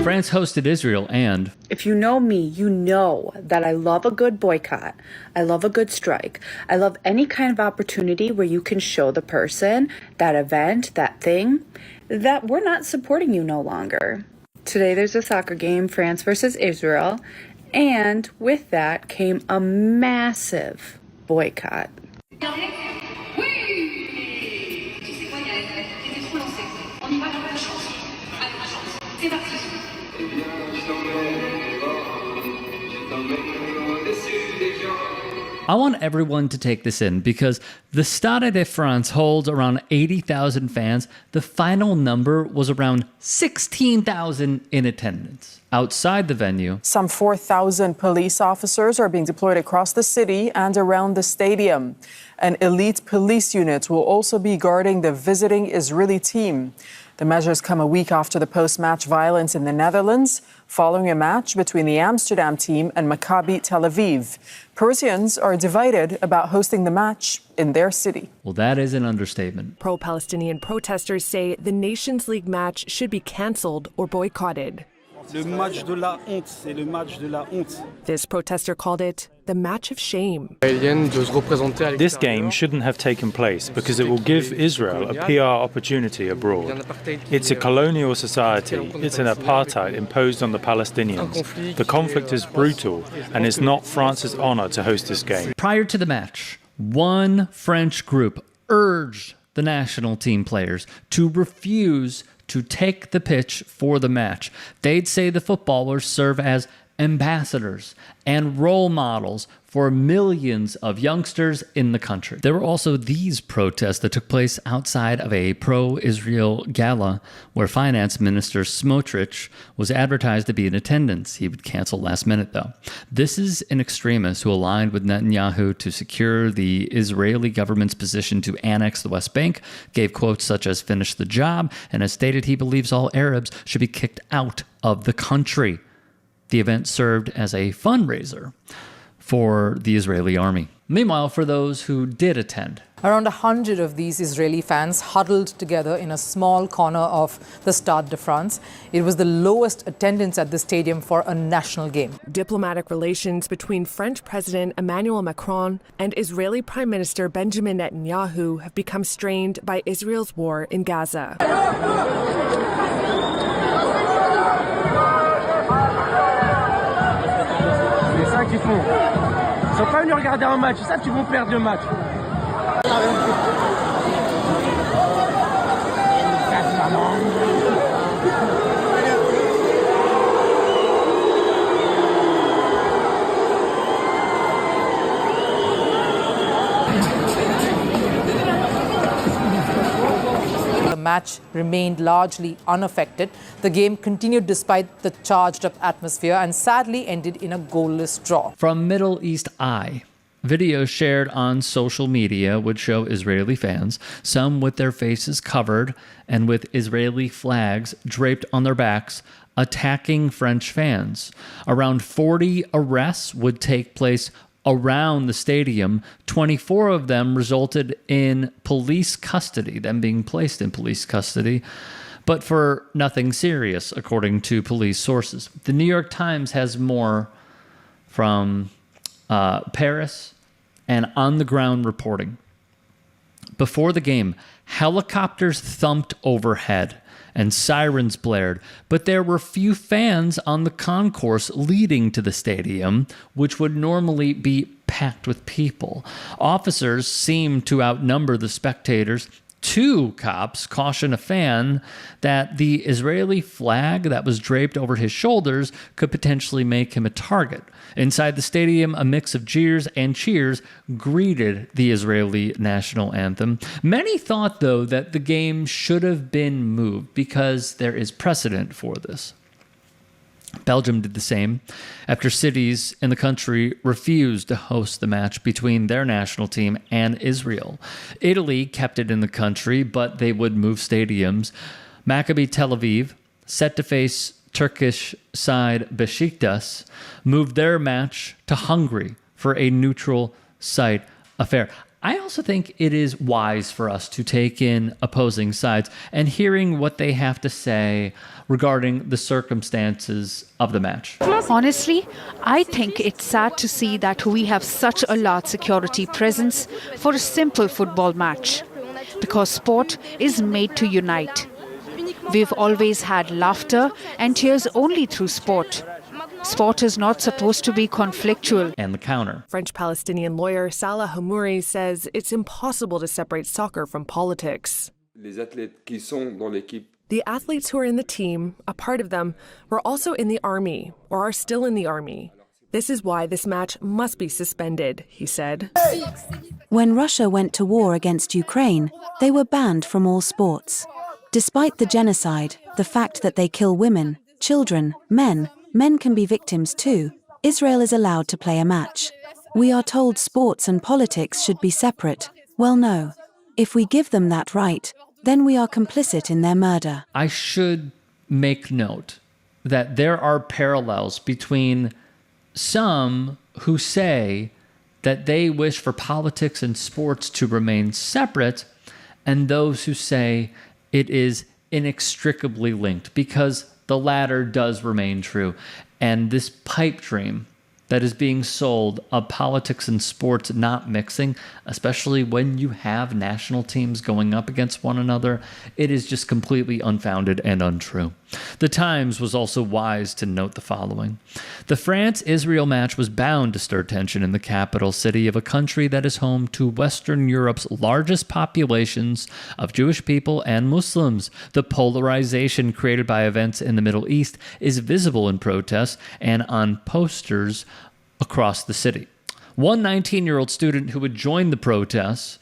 France hosted Israel and... If you know me, you know that I love a good boycott. I love a good strike. I love any kind of opportunity where you can show the person, that event, that thing, that we're not supporting you no longer. Today there's a soccer game, France versus Israel, and with that came a massive boycott. I want everyone to take this in because the Stade de France holds around 80,000 fans. The final number was around 16,000 in attendance. Outside the venue, some 4,000 police officers are being deployed across the city and around the stadium. An elite police unit will also be guarding the visiting Israeli team. The measures come a week after the post-match violence in the Netherlands, following a match between the Amsterdam team and Maccabi Tel Aviv. Parisians are divided about hosting the match in their city. Well, that is an understatement. Pro-Palestinian protesters say the Nations League match should be cancelled or boycotted. Le match de la honte, c'est le match de la honte. This protester called it the match of shame. This game shouldn't have taken place because it will give Israel a PR opportunity abroad. It's a colonial society. It's an apartheid imposed on the Palestinians. The conflict is brutal, and it's not France's honor to host this game. Prior to the match, one French group urged the national team players to refuse to take the pitch for the match. They'd say the footballers serve as ambassadors and role models for millions of youngsters in the country. There were also these protests that took place outside of a pro-Israel gala where Finance Minister Smotrich was advertised to be in attendance. He would cancel last minute, though. This is an extremist who aligned with Netanyahu to secure the Israeli government's position to annex the West Bank, gave quotes such as "finish the job," and has stated he believes all Arabs should be kicked out of the country. The event served as a fundraiser for the Israeli army. Meanwhile, for those who did attend, around 100 of these Israeli fans huddled together in a small corner of the Stade de France. It was the lowest attendance at the stadium for a national game. Diplomatic relations between French President Emmanuel Macron and Israeli Prime Minister Benjamin Netanyahu have become strained by Israel's war in Gaza. Ils sont pas venus regarder un match, ils savent qu'ils vont perdre le match. The match remained largely unaffected. The game continued despite the charged-up atmosphere and sadly ended in a goalless draw. From Middle East Eye, videos shared on social media would show Israeli fans, some with their faces covered and with Israeli flags draped on their backs, attacking French fans. Around 40 arrests would take place around the stadium. 24 of them resulted in police custody, them being placed in police custody, but for nothing serious, according to police sources. The New York Times has more from Paris and on-the-ground reporting. Before the game, helicopters thumped overhead and sirens blared, but there were few fans on the concourse leading to the stadium, which would normally be packed with people. Officers seemed to outnumber the spectators. Two cops cautioned a fan that the Israeli flag that was draped over his shoulders could potentially make him a target. Inside the stadium, a mix of jeers and cheers greeted the Israeli national anthem. Many thought, though, that the game should have been moved because there is precedent for this. Belgium did the same after cities in the country refused to host the match between their national team and Israel. Italy kept it in the country, but they would move stadiums. Maccabi Tel Aviv, set to face Turkish side Besiktas, moved their match to Hungary for a neutral site affair. I also think it is wise for us to take in opposing sides and hearing what they have to say regarding the circumstances of the match. Honestly, I think it's sad to see that we have such a large security presence for a simple football match, because sport is made to unite. We've always had laughter and tears only through sport. Sport is not supposed to be conflictual. And the counter. French-Palestinian lawyer Salah Hamouri says it's impossible to separate soccer from politics. The athletes who are in the team, a part of them, were also in the army or are still in the army. This is why this match must be suspended, he said. When Russia went to war against Ukraine, they were banned from all sports. Despite the genocide, the fact that they kill women, children, men can be victims too, Israel is allowed to play a match. We are told sports and politics should be separate. Well, no. If we give them that right, then we are complicit in their murder. I should make note that there are parallels between some who say that they wish for politics and sports to remain separate and those who say it is inextricably linked, because the latter does remain true. And this pipe dream that is being sold of politics and sports not mixing, especially when you have national teams going up against one another, it is just completely unfounded and untrue. The Times was also wise to note the following. The France-Israel match was bound to stir tension in the capital city of a country that is home to Western Europe's largest populations of Jewish people and Muslims. The polarization created by events in the Middle East is visible in protests and on posters across the city. One 19-year-old student who had joined the protests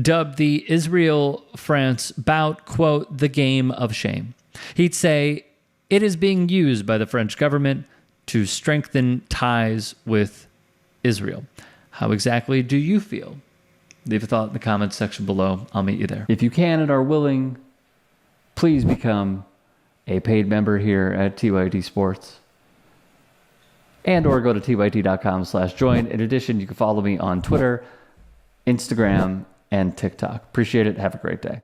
dubbed the Israel-France bout, quote, the game of shame. He'd say it is being used by the French government to strengthen ties with Israel. How exactly do you feel? Leave a thought in the comments section below. I'll meet you there. If you can and are willing, please become a paid member here at TYT Sports. And or go to tyt.com/join. In addition, you can follow me on Twitter, Instagram, and TikTok. Appreciate it. Have a great day.